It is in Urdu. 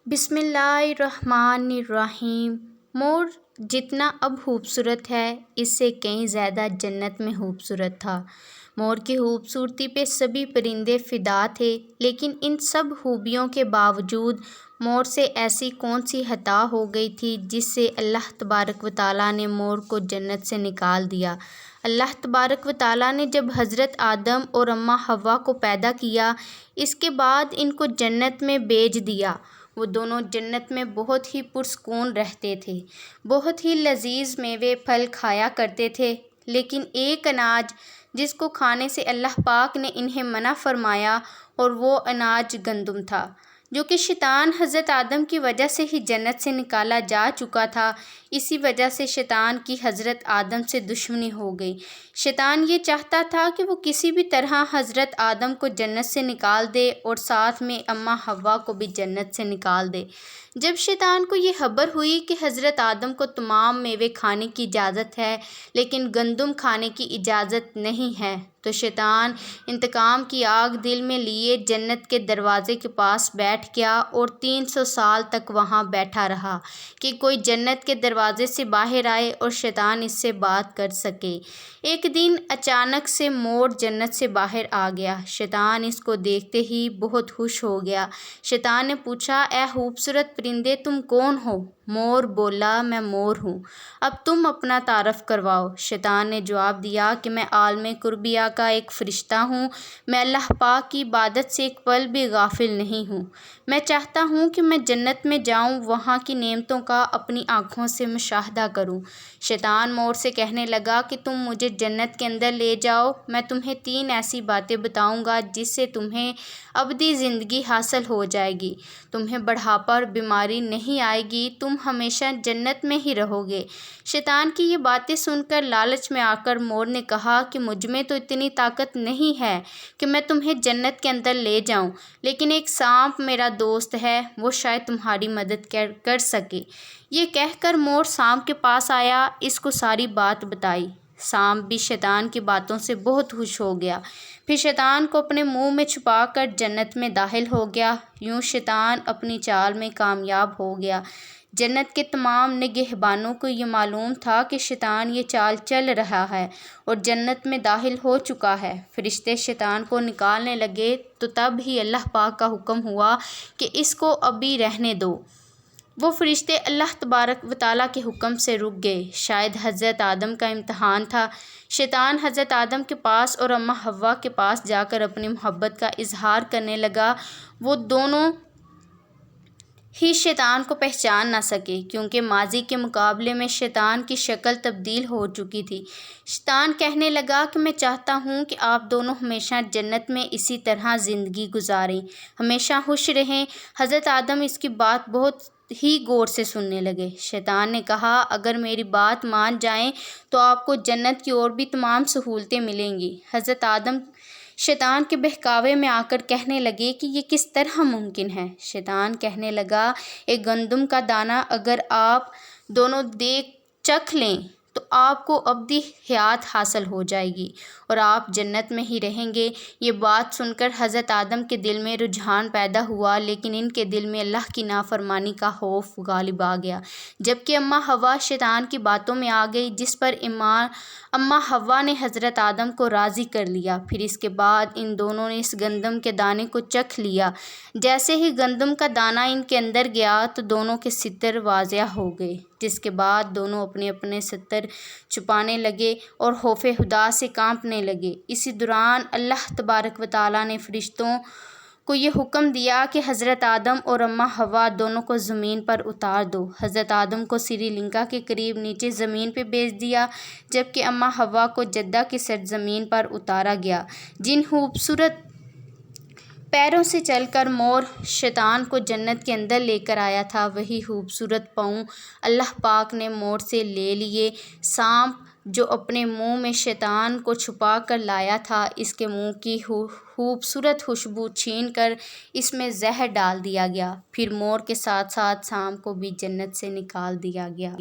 بسم اللہ الرحمن الرحیم۔ مور جتنا اب خوبصورت ہے اس سے کہیں زیادہ جنت میں خوبصورت تھا۔ مور کی خوبصورتی پہ سبھی پرندے فدا تھے، لیکن ان سب خوبیوں کے باوجود مور سے ایسی کون سی خطا ہو گئی تھی جس سے اللہ تبارک و تعالیٰ نے مور کو جنت سے نکال دیا۔ اللہ تبارک و تعالیٰ نے جب حضرت آدم اور اماں حوا کو پیدا کیا، اس کے بعد ان کو جنت میں بھیج دیا۔ وہ دونوں جنت میں بہت ہی پرسکون رہتے تھے، بہت ہی لذیذ میوے پھل کھایا کرتے تھے، لیکن ایک اناج جس کو کھانے سے اللہ پاک نے انہیں منع فرمایا، اور وہ اناج گندم تھا، جو کہ شیطان حضرت آدم کی وجہ سے ہی جنت سے نکالا جا چکا تھا۔ اسی وجہ سے شیطان کی حضرت آدم سے دشمنی ہو گئی۔ شیطان یہ چاہتا تھا کہ وہ کسی بھی طرح حضرت آدم کو جنت سے نکال دے اور ساتھ میں اماں حوا کو بھی جنت سے نکال دے۔ جب شیطان کو یہ خبر ہوئی کہ حضرت آدم کو تمام میوے کھانے کی اجازت ہے لیکن گندم کھانے کی اجازت نہیں ہے، تو شیطان انتقام کی آگ دل میں لیے جنت کے دروازے کے پاس بیٹھ گیا اور 300 سال تک وہاں بیٹھا رہا کہ کوئی جنت کے دروازے سے باہر آئے اور شیطان اس سے بات کر سکے۔ ایک دن اچانک سے مور جنت سے باہر آ گیا۔ شیطان اس کو دیکھتے ہی بہت خوش ہو گیا۔ شیطان نے پوچھا، اے خوبصورت پرندے، تم کون ہو؟ مور بولا، میں مور ہوں، اب تم اپنا تعارف کرواؤ۔ شیطان نے جواب دیا کہ میں عالم قربیہ کا ایک فرشتہ ہوں، میں اللہ پاک کی عبادت سے ایک پل بھی غافل نہیں ہوں، میں چاہتا ہوں کہ میں جنت میں جاؤں، وہاں کی نعمتوں کا اپنی آنکھوں سے مشاہدہ کروں۔ شیطان مور سے کہنے لگا کہ تم مجھے جنت کے اندر لے جاؤ، میں تمہیں 3 ایسی باتیں بتاؤں گا جس سے تمہیں ابدی زندگی حاصل ہو جائے گی، تمہیں بڑھاپا اور بیماری نہیں آئے گی، تم ہمیشہ جنت میں ہی رہو گے۔ شیطان کی یہ باتیں سن کر لالچ میں آ کر مور نے کہا کہ مجھ میں تو اتنی طاقت نہیں ہے کہ میں تمہیں جنت کے اندر لے جاؤں، لیکن ایک سانپ میرا دوست ہے، وہ شاید تمہاری مدد کر سکے۔ یہ کہہ کر مور سانپ کے پاس آیا، اس کو ساری بات بتائی۔ سانپ بھی شیطان کی باتوں سے بہت خوش ہو گیا، پھر شیطان کو اپنے منہ میں چھپا کر جنت میں داخل ہو گیا۔ یوں شیطان اپنی چال میں کامیاب ہو گیا۔ جنت کے تمام نگہبانوں کو یہ معلوم تھا کہ شیطان یہ چال چل رہا ہے اور جنت میں داخل ہو چکا ہے۔ فرشتے شیطان کو نکالنے لگے تو تب ہی اللہ پاک کا حکم ہوا کہ اس کو ابھی رہنے دو۔ وہ فرشتے اللہ تبارک و تعالیٰ کے حکم سے رک گئے۔ شاید حضرت آدم کا امتحان تھا۔ شیطان حضرت آدم کے پاس اور اماں حوا کے پاس جا کر اپنی محبت کا اظہار کرنے لگا۔ وہ دونوں ہی شیطان کو پہچان نہ سکے، کیونکہ ماضی کے مقابلے میں شیطان کی شکل تبدیل ہو چکی تھی۔ شیطان کہنے لگا کہ میں چاہتا ہوں کہ آپ دونوں ہمیشہ جنت میں اسی طرح زندگی گزاریں، ہمیشہ خوش رہیں۔ حضرت آدم اس کی بات بہت ہی غور سے سننے لگے۔ شیطان نے کہا، اگر میری بات مان جائیں تو آپ کو جنت کی اور بھی تمام سہولتیں ملیں گی۔ حضرت آدم شیطان کے بہکاوے میں آ کر کہنے لگے کہ یہ کس طرح ممکن ہے؟ شیطان کہنے لگا، ایک گندم کا دانہ اگر آپ دونوں چکھ لیں تو آپ کو ابدی حیات حاصل ہو جائے گی اور آپ جنت میں ہی رہیں گے۔ یہ بات سن کر حضرت آدم کے دل میں رجحان پیدا ہوا، لیکن ان کے دل میں اللہ کی نافرمانی کا خوف غالب آ گیا۔ جبکہ اماں حوا شیطان کی باتوں میں آ گئی، جس پر اماں حوا نے حضرت آدم کو راضی کر لیا۔ پھر اس کے بعد ان دونوں نے اس گندم کے دانے کو چکھ لیا۔ جیسے ہی گندم کا دانہ ان کے اندر گیا تو دونوں کے ستر واضح ہو گئے، جس کے بعد دونوں اپنے اپنے ستر چھپانے لگے اور خوف خدا سے کانپنے لگے۔ اسی دوران اللہ تبارک و تعالیٰ نے فرشتوں کو یہ حکم دیا کہ حضرت آدم اور اماں حوا دونوں کو زمین پر اتار دو۔ حضرت آدم کو سری لنکا کے قریب نیچے زمین پہ بھیج دیا، جبکہ اماں حوا کو جدہ کی سرزمین پر اتارا گیا۔ جن خوبصورت پیروں سے چل کر مور شیطان کو جنت کے اندر لے کر آیا تھا، وہی خوبصورت پاؤں اللہ پاک نے مور سے لے لیے۔ سانپ جو اپنے منہ میں شیطان کو چھپا کر لایا تھا، اس کے منہ کی خوبصورت خوشبو چھین کر اس میں زہر ڈال دیا گیا۔ پھر مور کے ساتھ ساتھ سانپ کو بھی جنت سے نکال دیا گیا۔